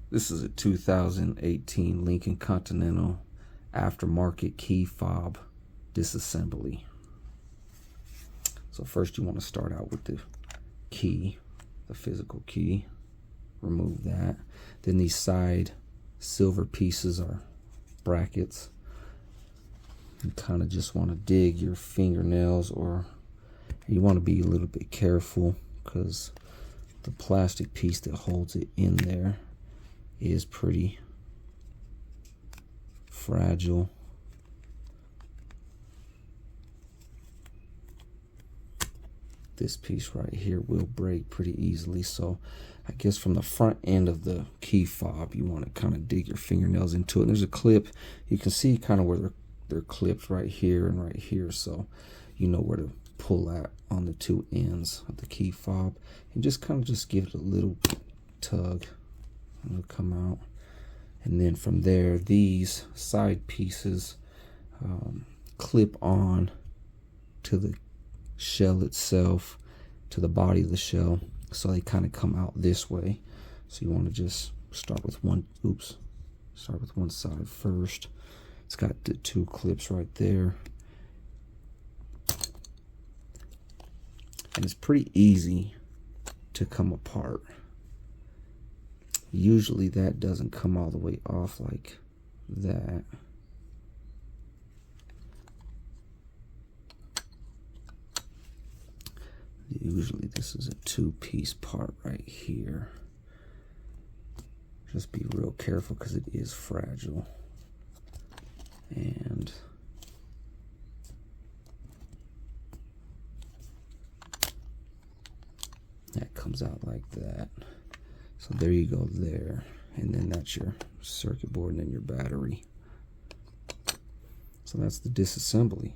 This is a 2018 Lincoln Continental aftermarket key fob disassembly. So first you want to start out with the key, the physical key. Remove that. Then these side silver pieces are brackets. You kind of just want to dig your fingernails, or you want to be a little bit careful because the plastic piece that holds it in there is pretty fragile. This piece right here will break pretty easily, so I guess from the front end of the key fob you want to kind of dig your fingernails into it. And there's a clip, you can see kind of where they're clipped right here and right here, so you know where to pull at on the two ends of the key fob, and just kind of just give it a little tug and it'll come out. And then from there, these side pieces clip on to the shell itself, to the body of the shell, so they kind of come out this way. So you want to just start with one side first. It's got the two clips right there, and it's pretty easy to come apart. Usually that doesn't come all the way off like that. Usually this is a two-piece part right here. Just be real careful because it is fragile. And that comes out like that. So there you go there. And then that's your circuit board and then your battery. So that's the disassembly.